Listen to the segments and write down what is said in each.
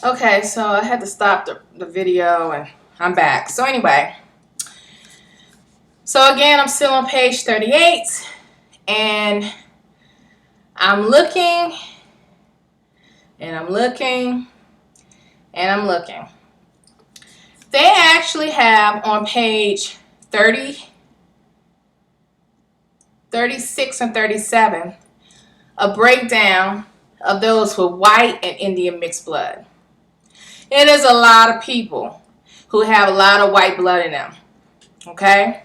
Okay, so I had to stop the video and I'm back. So anyway, so again, I'm still on page 38 and I'm looking and I'm looking and I'm looking. They actually have on page 30, 36 and 37 a breakdown of those with white and Indian mixed blood. It is a lot of people who have a lot of white blood in them. Okay?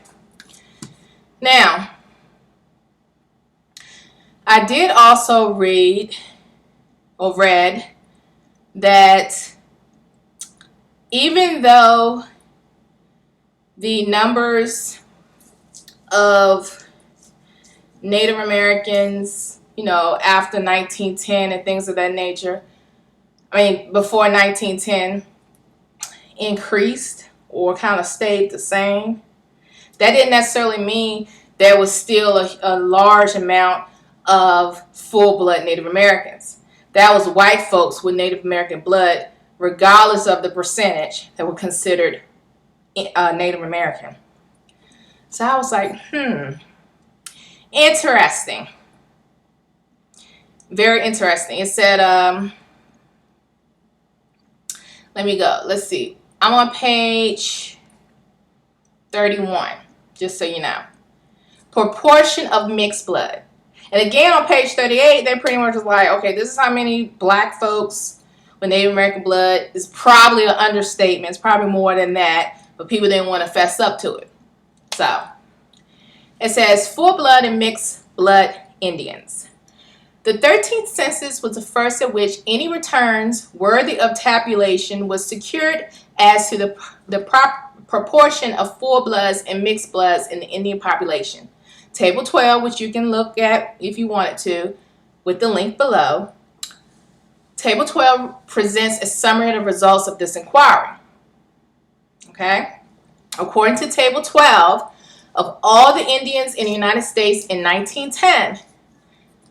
Now, I did also read that even though the numbers of Native Americans, after 1910 and things of that nature, before 1910 increased or kind of stayed the same, that didn't necessarily mean there was still a large amount of full-blood Native Americans. That was white folks with Native American blood, regardless of the percentage that were considered Native American. So I was like, interesting. Very interesting. It said, let me go. Let's see. I'm on page 31, just so you know. Proportion of mixed blood. And again, on page 38, they pretty much was like, okay, this is how many black folks with Native American blood. It's probably an understatement. It's probably more than that, but people didn't want to fess up to it. So, it says full blood and mixed blood Indians. The 13th census was the first at which any returns worthy of tabulation was secured as to the proportion of full bloods and mixed bloods in the Indian population. Table 12, which you can look at if you wanted to, with the link below. Table 12 presents a summary of the results of this inquiry. Okay? According to Table 12, of all the Indians in the United States in 1910,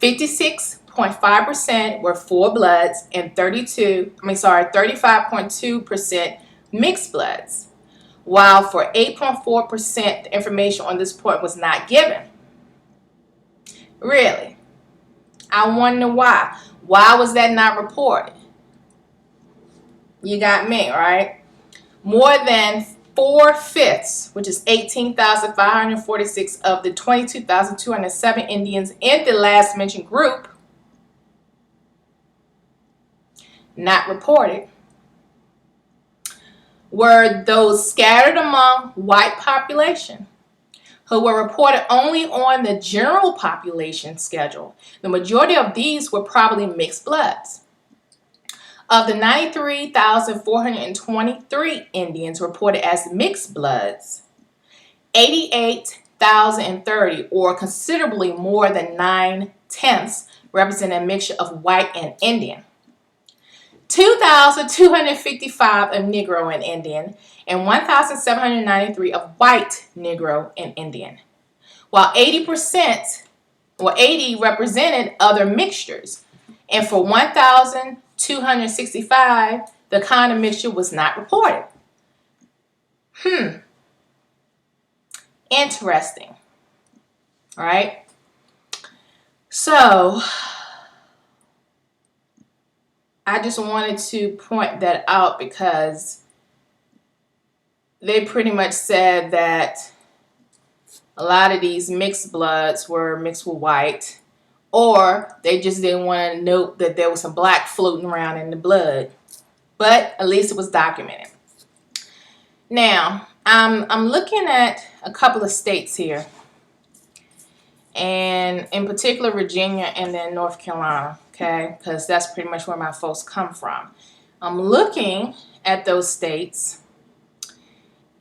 56.5% were full bloods and 35.2% mixed bloods, while for 8.4% the information on this point was not given. Really? I wonder why. Why was that not reported? You got me, right? More than 4/5, which is 18,546 of the 22,207 Indians in the last mentioned group, not reported, were those scattered among white population who were reported only on the general population schedule. The majority of these were probably mixed bloods. Of the 93,423 Indians reported as mixed bloods, 88,030, or considerably more than 9/10, represent a mixture of white and Indian. 2,255 of Negro and Indian, and 1,793 of white, Negro, and Indian, while 80 represented other mixtures, and for 1,265, the kind of mixture was not reported. Interesting. All right. So, I just wanted to point that out because they pretty much said that a lot of these mixed bloods were mixed with white, or they just didn't want to note that there was some black floating around in the blood. But at least it was documented. Now, I'm looking at a couple of states here, and in particular Virginia and then North Carolina, okay, because that's pretty much where my folks come from. I'm looking at those states,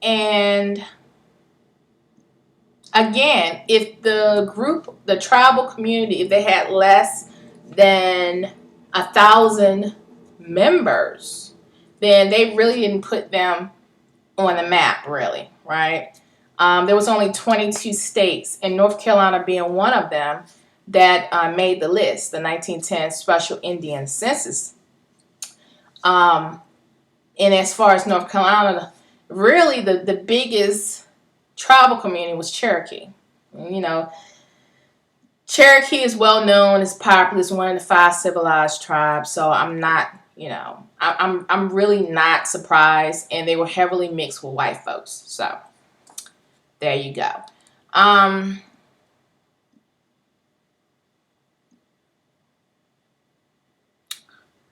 and again, if the tribal community, if they had less than 1,000 members, then they really didn't put them on the map, really, right? There was only 22 states, and North Carolina being one of them, that made the list, the 1910 Special Indian Census. And as far as North Carolina, really the biggest tribal community was Cherokee. You know, Cherokee is well known, is popular, is one of the 5 civilized tribes. So I'm not, I'm really not surprised. And they were heavily mixed with white folks. So there you go.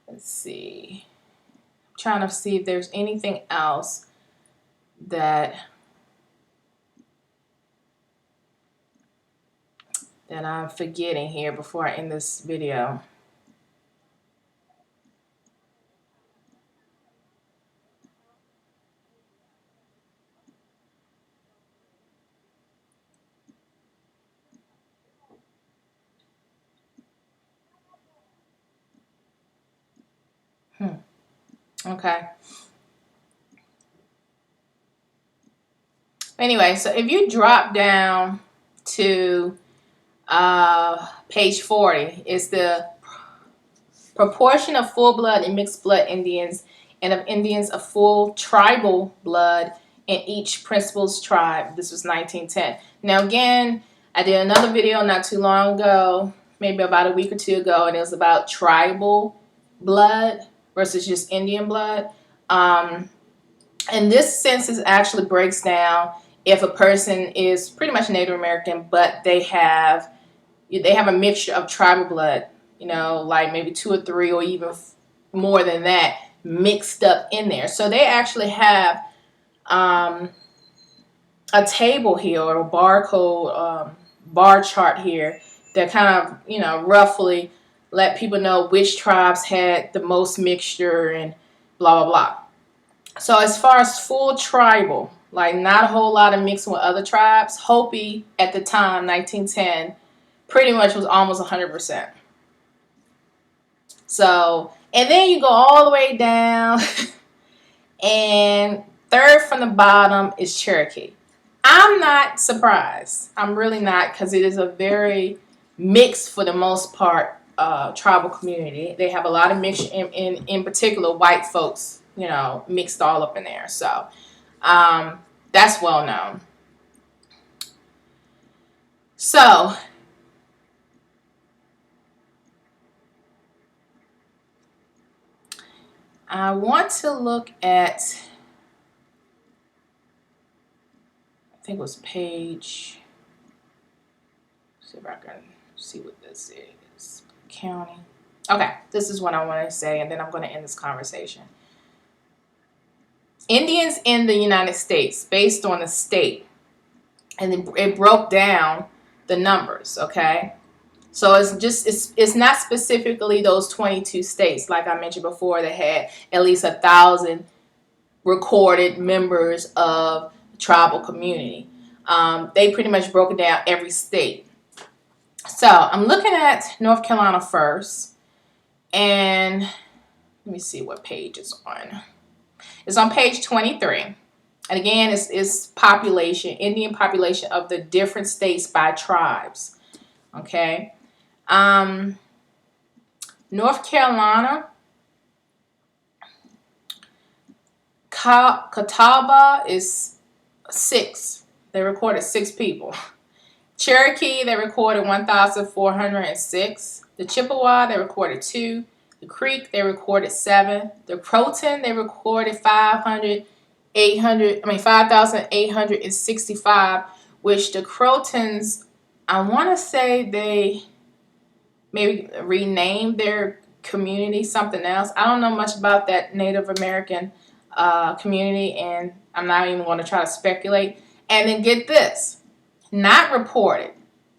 Let's see. I'm trying to see if there's anything else that I'm forgetting here before I end this video. Okay. Anyway, so if you drop down to page 40, it's the proportion of full blood and mixed blood Indians and of Indians of full tribal blood in each principal's tribe. This was 1910. Now again, I did another video not too long ago, maybe about a week or two ago, and it was about tribal blood versus just Indian blood. And this census actually breaks down if a person is pretty much Native American, but they have a mixture of tribal blood, like maybe 2 or 3 or even more than that mixed up in there. So they actually have a table here, or a barcode, bar chart here that kind of, roughly let people know which tribes had the most mixture and blah, blah, blah. So as far as full tribal, like not a whole lot of mixing with other tribes, Hopi at the time, 1910, pretty much was almost 100%. So, and then you go all the way down, and third from the bottom is Cherokee. I'm not surprised. I'm really not, because it is a very mixed, for the most part, tribal community. They have a lot of mixture, in particular, white folks, mixed all up in there. So that's well known. So I want to look at, I think it was page, see if I can see what this is. County. Okay, this is what I want to say, and then I'm going to end this conversation. Indians in the United States, based on the state, and it broke down the numbers, okay? So it's not specifically those 22 states, like I mentioned before, that had at least 1,000 recorded members of the tribal community. They pretty much broke it down every state. So I'm looking at North Carolina first, and let me see what page it's on. It's on page 23. And again, it's population, Indian population of the different states by tribes. Okay. North Carolina, Catawba is 6. They recorded 6 people. Cherokee, they recorded 1,406. The Chippewa, they recorded 2. The Creek, they recorded 7. The Croton, they recorded 5,865, which the Crotons, I want to say they maybe renamed their community something else. I don't know much about that Native American community, and I'm not even going to try to speculate. And then get this, not reported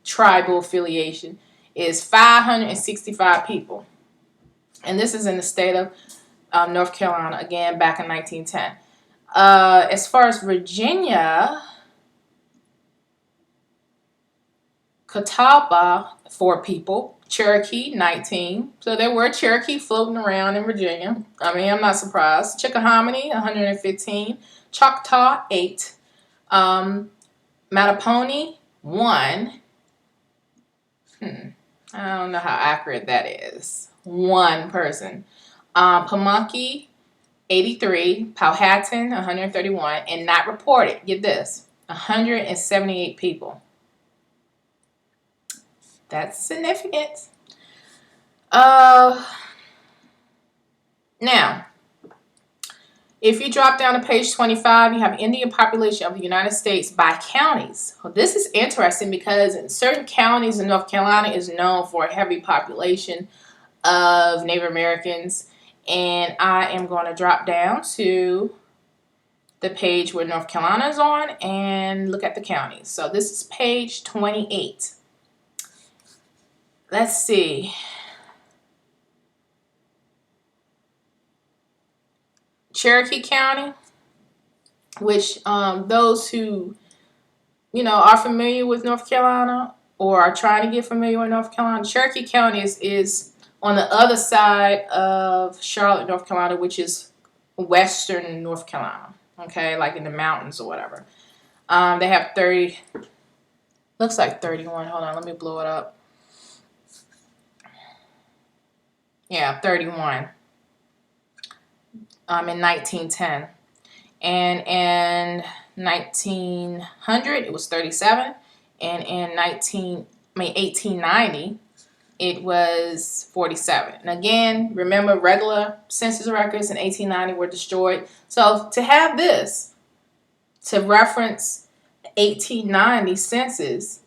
tribal affiliation is 565 people. And this is in the state of North Carolina, again, back in 1910. As far as Virginia, Catawba, 4 people. Cherokee, 19. So there were Cherokee floating around in Virginia. I mean, I'm not surprised. Chickahominy, 115. Choctaw, 8. Mattapony, 1. I don't know how accurate that is. 1 person. Pamunkey, 83, Powhatan, 131, and not reported, get this, 178 people. That's significant. Now, if you drop down to page 25, you have Indian population of the United States by counties. Well, this is interesting because in certain counties in North Carolina is known for a heavy population of Native Americans. And I am going to drop down to the page where North Carolina is on and look at the counties. So this is page 28. Let's see. Cherokee County, which those who, are familiar with North Carolina or are trying to get familiar with North Carolina, Cherokee County is on the other side of Charlotte, North Carolina, which is western North Carolina, okay, like in the mountains or whatever. They have 30, looks like 31. Hold on, let me blow it up. Yeah, 31 in 1910. And in 1900, it was 37. And in 1890, it was 47. And again, remember, regular census records in 1890 were destroyed. So to have this, to reference 1890 census,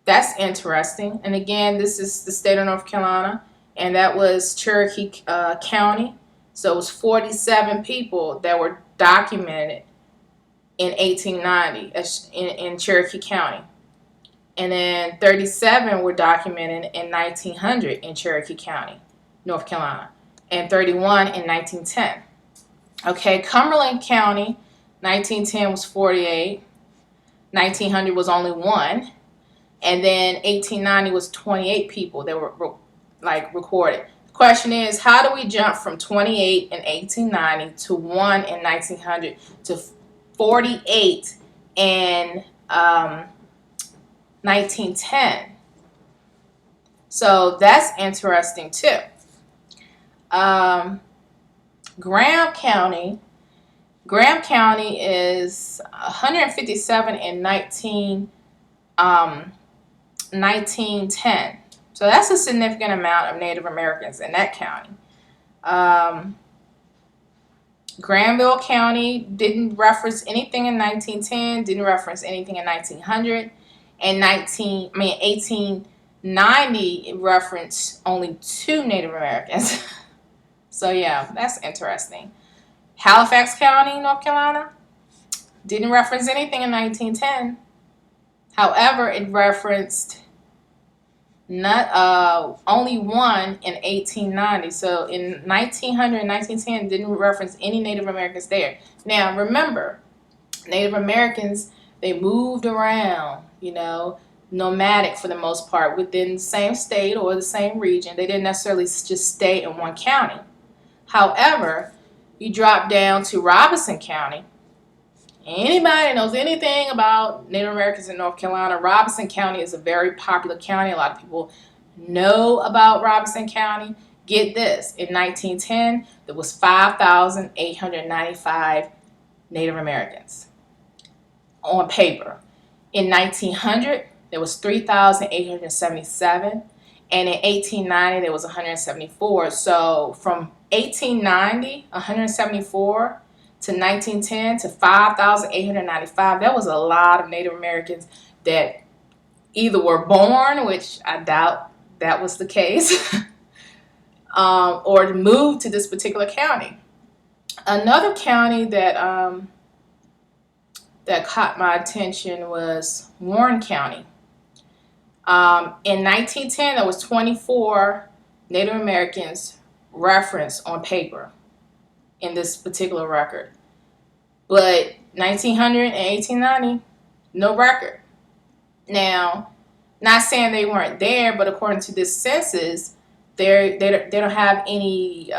that's interesting. And again, this is the state of North Carolina, and that was Cherokee County. So it was 47 people that were documented in 1890 in Cherokee County. And then 37 were documented in 1900 in Cherokee County, North Carolina, and 31 in 1910. Okay, Cumberland County, 1910 was 48, 1900 was only 1, and then 1890 was 28 people that were recorded. The question is, how do we jump from 28 in 1890 to 1 in 1900 to 48 in 1910? So that's interesting too. Graham County is 157 in 1910. So that's a significant amount of Native Americans in that county. Granville County didn't reference anything in 1910, didn't reference anything in 1900. And 1890, it referenced only 2 Native Americans. So yeah, that's interesting. Halifax County, North Carolina, didn't reference anything in 1910. However, it referenced only 1 in 1890. So in 1900 and 1910, didn't reference any Native Americans there. Now remember, Native Americans, they moved around, nomadic for the most part within the same state or the same region. They didn't necessarily just stay in one county. However, you drop down to Robeson County. Anybody knows anything about Native Americans in North Carolina, Robeson County is a very popular county. A lot of people know about Robeson County. Get this, in 1910, there was 5,895 Native Americans on paper. In 1900, there was 3,877. And in 1890, there was 174. So from 1890, 174, to 1910 to 5,895, that was a lot of Native Americans that either were born, which I doubt that was the case, or moved to this particular county. Another county that caught my attention was Warren County. In 1910, there was 24 Native Americans referenced on paper in this particular record. But 1900 and 1890, no record. Now, not saying they weren't there, but according to this census, they don't have any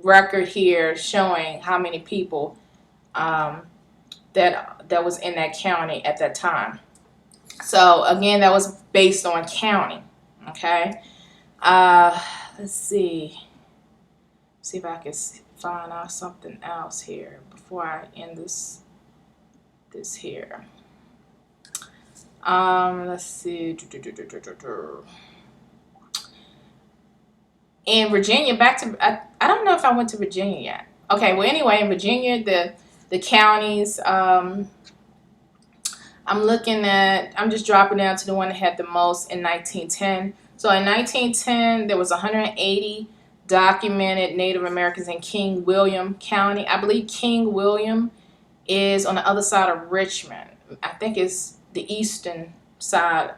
record here showing how many people that was in that county at that time. So again, that was based on county. Okay. Let's see. See if I can find out something else here before I end this here. Let's see. In Virginia, I don't know if I went to Virginia yet. Okay, well anyway, in Virginia, the counties, I'm just dropping down to the one that had the most in 1910. So in 1910, there was 180 documented Native Americans in King William County. I believe King William is on the other side of Richmond. I think it's the eastern side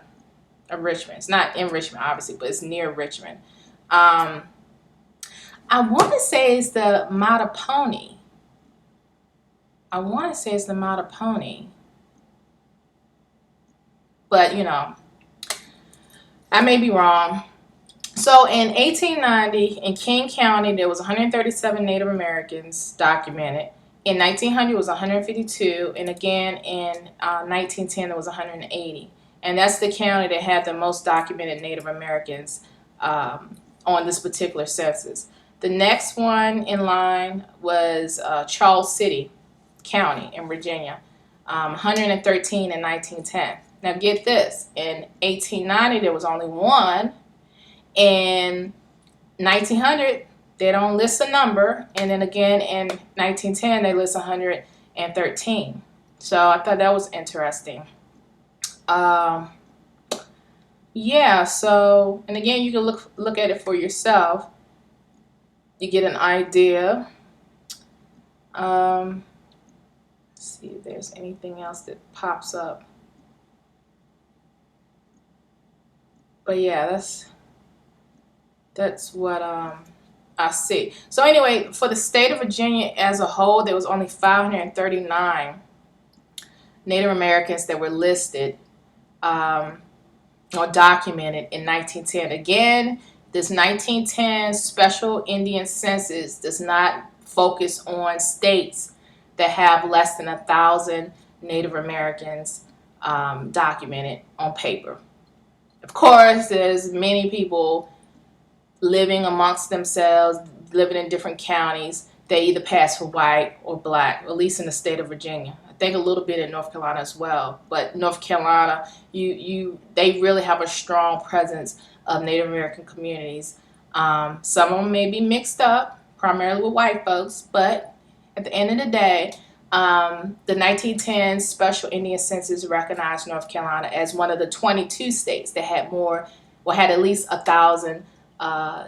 of Richmond. It's not in Richmond, obviously, but it's near Richmond. I want to say it's the Mattapony. But, you know, I may be wrong. So in 1890, in King County, there was 137 Native Americans documented. In 1900, it was 152. And again, in 1910, there was 180. And that's the county that had the most documented Native Americans on this particular census. The next one in line was Charles City County in Virginia, 113 in 1910. Now get this, in 1890 there was only one. In 1900 they don't list a number, and then again in 1910 they list 113. So I thought that was interesting. Yeah, so, and again, you can look at it for yourself. You get an idea. Let's see if there's anything else that pops up. But yeah, that's what I see. So anyway, for the state of Virginia as a whole, there was only 539 Native Americans that were listed or documented in 1910. Again, this 1910 special Indian census does not focus on states that have less than 1,000 Native Americans documented on paper. Of course, there's many people living amongst themselves, living in different counties. They either pass for white or black, at least in the state of Virginia. I think a little bit in North Carolina as well. But North Carolina, they really have a strong presence of Native American communities. Some of them may be mixed up, primarily with white folks, but at the end of the day, the 1910 Special Indian Census recognized North Carolina as one of the 22 states that had had at least 1,000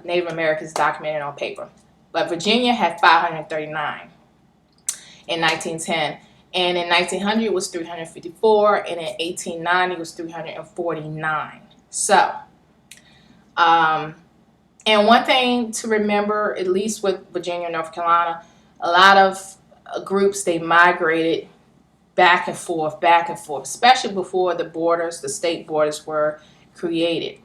Native Americans documented on paper. But Virginia had 539 in 1910. And in 1900 it was 354, and in 1890 it was 349. So, and one thing to remember, at least with Virginia and North Carolina, a lot of groups, they migrated back and forth, especially before the state borders were created.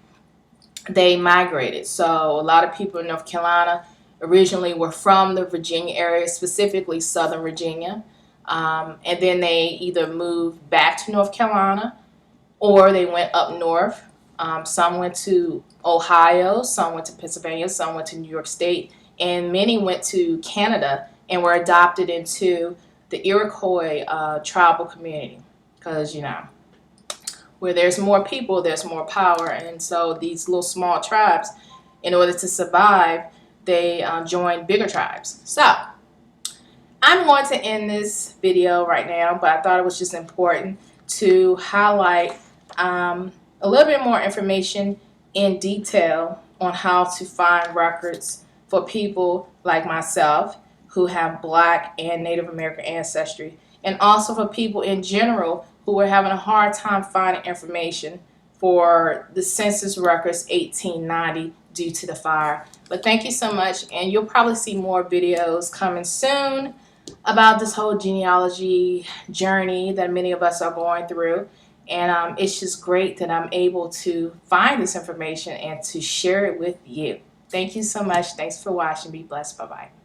They migrated. So a lot of people in North Carolina originally were from the Virginia area, specifically Southern Virginia. And then they either moved back to North Carolina or they went up north. Some went to Ohio, some went to Pennsylvania, some went to New York State, and many went to Canada and were adopted into the Iroquois tribal community. Because, you know, where there's more people, there's more power. And so these little small tribes, in order to survive, they joined bigger tribes. So I'm going to end this video right now, but I thought it was just important to highlight a little bit more information in detail on how to find records for people like myself who have Black and Native American ancestry, and also for people in general who are having a hard time finding information for the census records 1890 due to the fire. But thank you so much, and you'll probably see more videos coming soon about this whole genealogy journey that many of us are going through. And it's just great that I'm able to find this information and to share it with you. Thank you so much. Thanks for watching. Be blessed. Bye-bye.